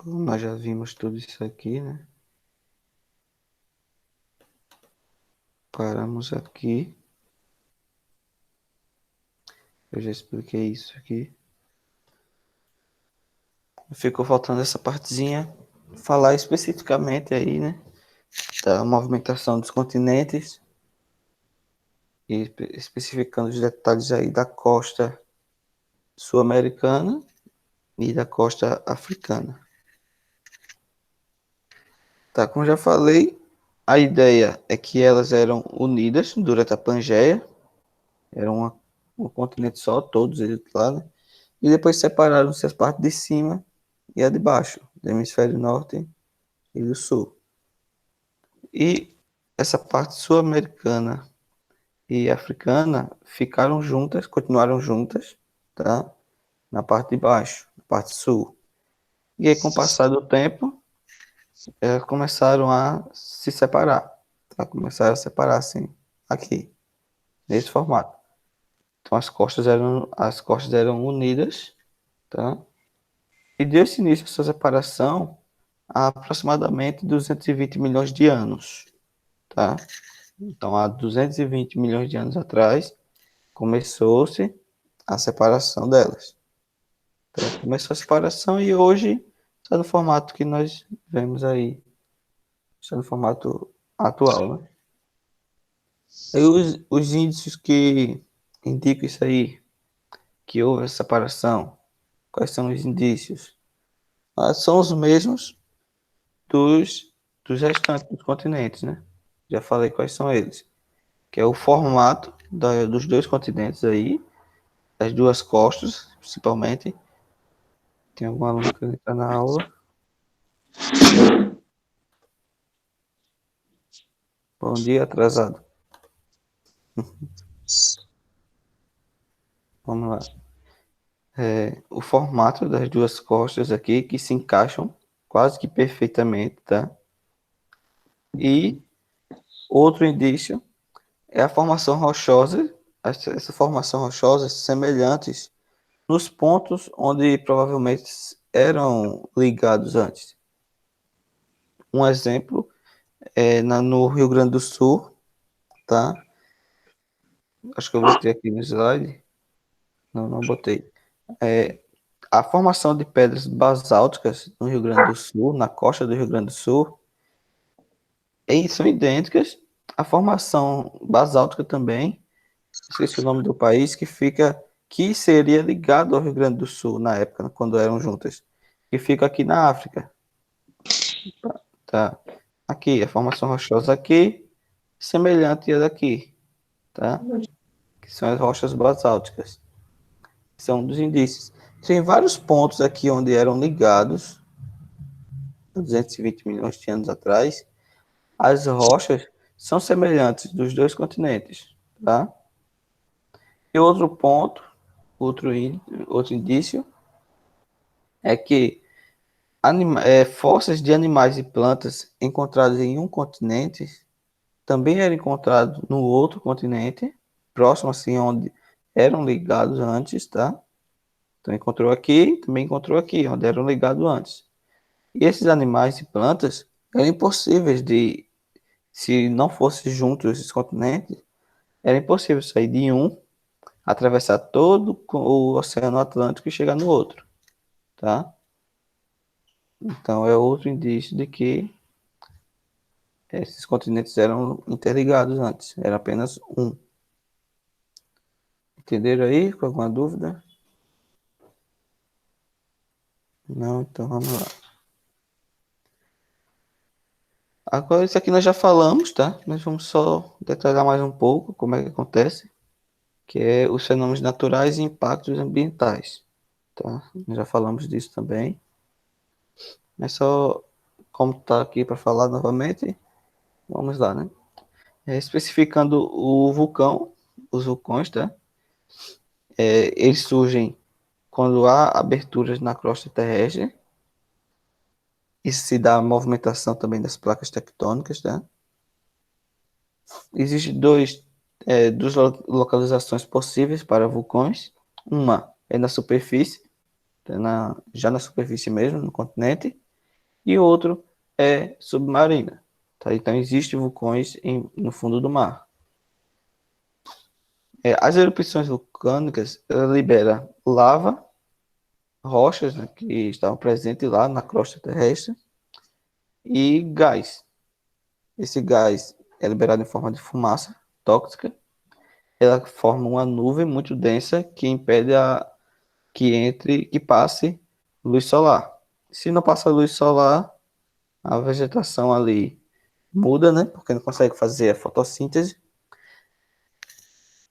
Nós já vimos tudo isso aqui, né? Paramos aqui. Eu já expliquei isso aqui. Ficou faltando essa partezinha. Falar especificamente aí, né? Da movimentação dos continentes. E especificando os detalhes aí da costa sul-americana e da costa africana. Tá, como já falei, a ideia é que elas eram unidas durante a Pangeia. Era um continente só, todos eles lá, né? E depois separaram-se as partes de cima e a de baixo, do hemisfério norte e do sul. E essa parte sul-americana e africana ficaram juntas, continuaram juntas, tá? Na parte de baixo, na parte sul. E aí, com o passar do tempo, elas começaram a se separar, tá? Começaram a separar assim, aqui, nesse formato. Então as costas eram unidas, tá? E deu-se início a essa separação há aproximadamente 220 milhões de anos, tá? Então, há 220 milhões de anos atrás, começou-se a separação delas. Então, começou a separação e hoje está no formato que nós vemos aí, está no formato atual, né? E os índices que indicam isso aí, que houve essa separação, quais são os indícios? São os mesmos dos restantes dos continentes, né? Já falei quais são eles. Que é o formato dos dois continentes aí, das duas costas, principalmente. Tem algum aluno que está na aula. Bom dia, atrasado. Vamos lá. O formato das duas costas aqui, que se encaixam quase que perfeitamente, tá? E outro indício é a formação rochosa, essa formação rochosa semelhantes nos pontos onde provavelmente eram ligados antes. Um exemplo é no Rio Grande do Sul, tá? Acho que eu botei aqui no slide. Não, não botei. É, a formação de pedras basálticas no Rio Grande do Sul, na costa do Rio Grande do Sul, são idênticas à formação basáltica também, esqueci o nome do país, que seria ligado ao Rio Grande do Sul na época, quando eram juntas, que fica aqui na África, tá? Aqui, a formação rochosa aqui, semelhante à daqui, tá? Que são as rochas basálticas. São um dos indícios. Tem vários pontos aqui onde eram ligados, 220 milhões de anos atrás. As rochas são semelhantes dos dois continentes, tá? E outro ponto, outro, outro indício, é que fósseis de animais e plantas encontrados em um continente também eram encontrados no outro continente, próximo assim onde eram ligados antes, tá? Então encontrou aqui, também encontrou aqui, onde eram ligados antes. E esses animais e plantas eram impossíveis se não fossem juntos esses continentes, era impossível sair de um, atravessar todo o Oceano Atlântico e chegar no outro, tá? Então é outro indício de que esses continentes eram interligados antes, era apenas um. Entenderam aí? Com alguma dúvida? Não, então vamos lá. Agora isso aqui nós já falamos, tá? Nós vamos só detalhar mais um pouco como é que acontece, que é os fenômenos naturais e impactos ambientais, tá? Nós já falamos disso também. Mas só como tá aqui para falar novamente, vamos lá, né? Especificando o vulcão, os vulcões, tá? Eles surgem quando há aberturas na crosta terrestre. Isso se dá a movimentação também das placas tectônicas, tá? Existem duas localizações possíveis para vulcões. Uma é na superfície, já na superfície mesmo, no continente. e outro é submarina. Tá? Então, existem vulcões no fundo do mar. As erupções vulcânicas ela libera lava, rochas, né, que estavam presentes lá na crosta terrestre, e gás. Esse gás é liberado em forma de fumaça tóxica. Ela forma uma nuvem muito densa que impede que passe luz solar. Se não passa luz solar, a vegetação ali muda, né? Porque não consegue fazer a fotossíntese.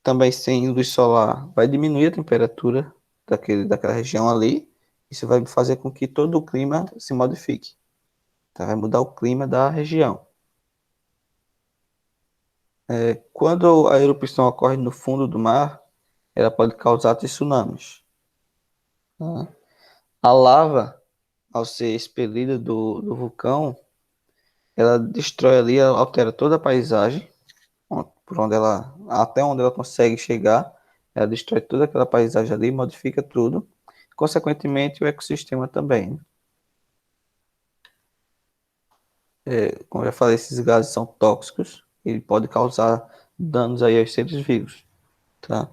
Também sem luz solar vai diminuir a temperatura daquela região ali. Isso vai fazer com que todo o clima se modifique. Tá? Vai mudar o clima da região. Quando a erupção ocorre no fundo do mar, ela pode causar tsunamis. Tá? A lava, ao ser expelida do vulcão, ela destrói ali, ela altera toda a paisagem, por onde até onde ela consegue chegar, ela destrói toda aquela paisagem ali, modifica tudo, consequentemente o ecossistema também. Né? Como eu já falei, esses gases são tóxicos, ele pode causar danos aí aos seres vivos, tá?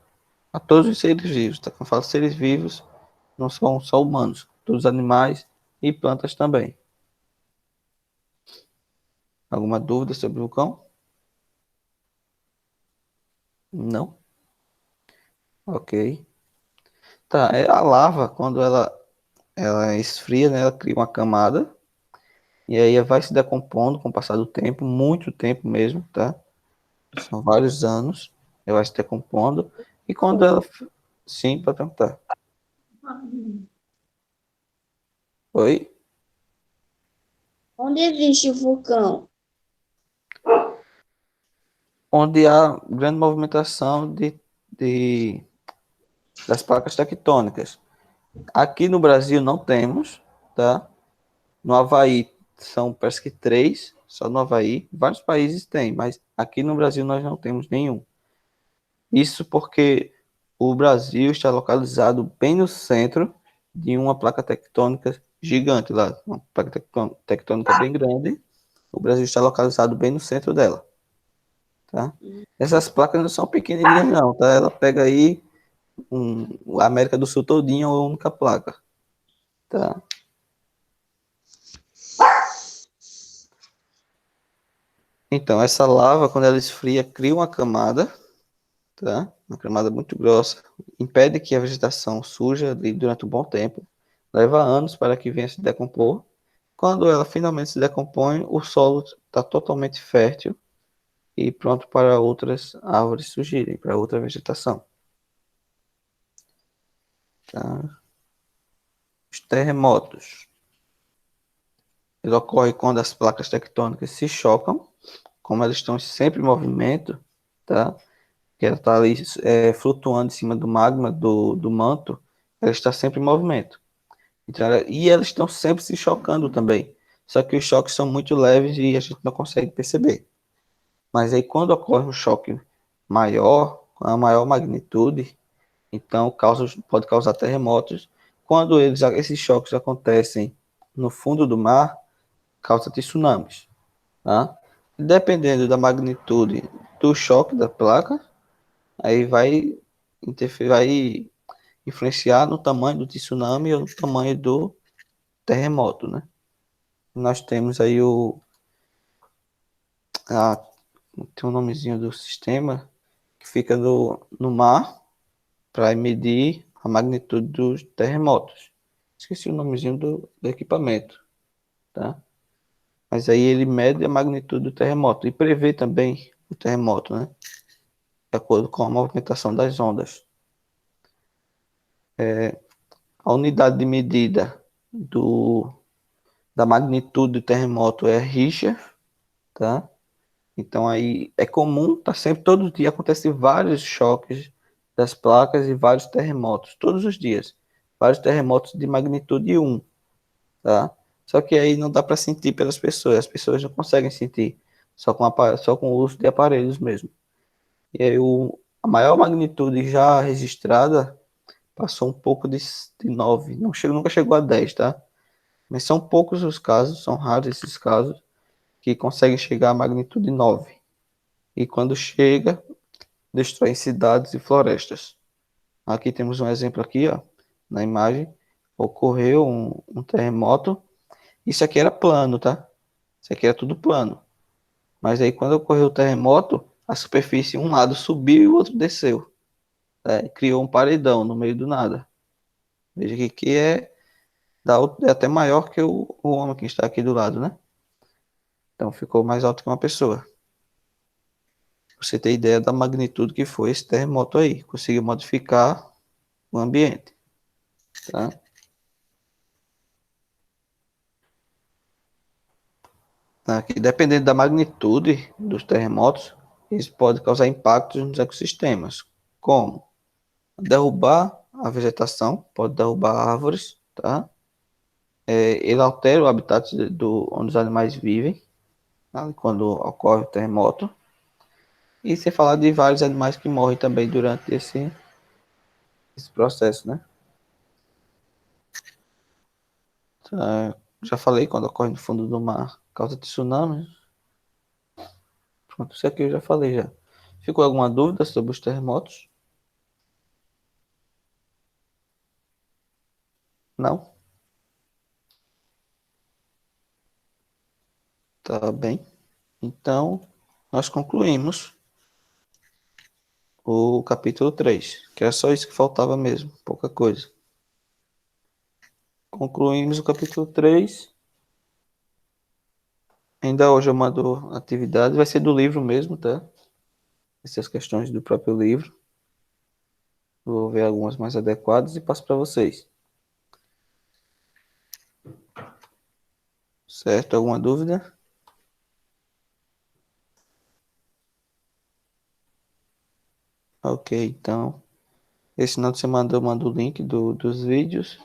A todos os seres vivos, tá? Quando eu falo seres vivos, não são só humanos, todos os animais e plantas também. Alguma dúvida sobre o vulcão? Não? Ok. Tá, a lava, quando ela esfria, né, ela cria uma camada, e aí vai se decompondo com o passar do tempo, muito tempo mesmo, tá? São vários anos, ela vai se decompondo, e quando ela... Sim, para perguntar. Oi? Onde existe vulcão? Onde há grande movimentação de, das placas tectônicas. Aqui no Brasil não temos, tá? No Havaí são, parece que três, só no Havaí. Vários países têm, mas aqui no Brasil nós não temos nenhum. Isso porque o Brasil está localizado bem no centro de uma placa tectônica gigante lá, uma placa tectônica bem grande. O Brasil está localizado bem no centro dela, tá? Essas placas não são pequenininhas não, tá? Ela pega aí a América do Sul todinha, é uma única placa, tá? Então, essa lava, quando ela esfria, cria uma camada, tá? Uma camada muito grossa, impede que a vegetação surja ali durante um bom tempo, leva anos para que venha se decompor. Quando ela finalmente se decompõe, o solo está totalmente fértil e pronto para outras árvores surgirem, para outra vegetação. Tá? Os terremotos. Ele ocorre quando as placas tectônicas se chocam, como elas estão sempre em movimento, tá? Que ela está ali flutuando em cima do magma, do manto, ela está sempre em movimento. Então, e elas estão sempre se chocando também. Só que os choques são muito leves e a gente não consegue perceber. Mas aí quando ocorre um choque maior, com a maior magnitude, então pode causar terremotos. Quando esses choques acontecem no fundo do mar, causa tsunamis. Tá? Dependendo da magnitude do choque da placa, aí vai influenciar no tamanho do tsunami ou no tamanho do terremoto, né? Nós temos aí a, tem um nomezinho do sistema que fica no mar para medir a magnitude dos terremotos. Esqueci o nomezinho do equipamento, tá? Mas aí ele mede a magnitude do terremoto e prevê também o terremoto, né? De acordo com a movimentação das ondas. A unidade de medida do, da magnitude do terremoto é Richter, tá? Então aí é comum, tá sempre todo dia acontece vários choques das placas e vários terremotos, todos os dias. Vários terremotos de magnitude 1, tá? Só que aí não dá para sentir pelas pessoas, as pessoas não conseguem sentir, só com o uso de aparelhos mesmo. E aí a maior magnitude já registrada passou um pouco de 9, nunca chegou a 10, tá? Mas são poucos os casos, são raros esses casos, que conseguem chegar à magnitude 9. E quando chega, destrói cidades e florestas. Aqui temos um exemplo aqui, ó, na imagem. Ocorreu um terremoto. Isso aqui era plano, tá? Isso aqui era tudo plano. Mas aí quando ocorreu o terremoto, a superfície, um lado subiu e o outro desceu. Criou um paredão no meio do nada. Veja que é até maior que o homem que está aqui do lado, né? Então ficou mais alto que uma pessoa. Pra você ter ideia da magnitude que foi esse terremoto aí. Conseguiu modificar o ambiente, tá? Aqui, dependendo da magnitude dos terremotos, isso pode causar impactos nos ecossistemas, como derrubar a vegetação, pode derrubar árvores, tá? Ele altera o habitat onde os animais vivem, tá? Quando ocorre o terremoto. E sem falar de vários animais que morrem também durante esse processo, né? Já falei, quando ocorre no fundo do mar, causa tsunami. Pronto, isso aqui eu já falei já. Ficou alguma dúvida sobre os terremotos? Não? Tá bem. Então, nós concluímos o capítulo 3, que era só isso que faltava mesmo, pouca coisa. Concluímos o capítulo 3. Ainda hoje eu mando atividade, vai ser do livro mesmo, tá? Essas questões do próprio livro. Vou ver algumas mais adequadas e passo para vocês. Certo? Alguma dúvida? Ok, então. Esse final de semana eu mando o link dos vídeos.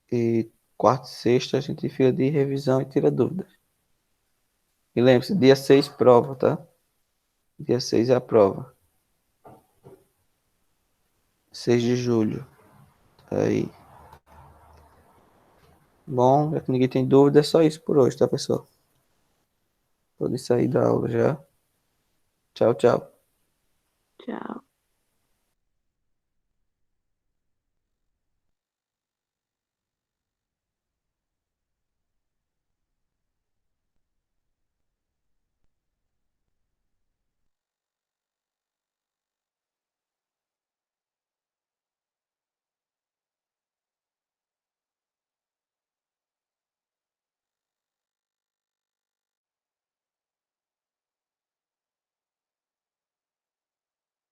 E quarta e sexta a gente fica de revisão e tira dúvidas. E lembre-se, dia 6 prova, tá? Dia 6 é a prova. 6 de julho. Tá aí. Bom, já que ninguém tem dúvida, é só isso por hoje, tá, pessoal? Pode sair da aula já. Tchau, tchau. Tchau.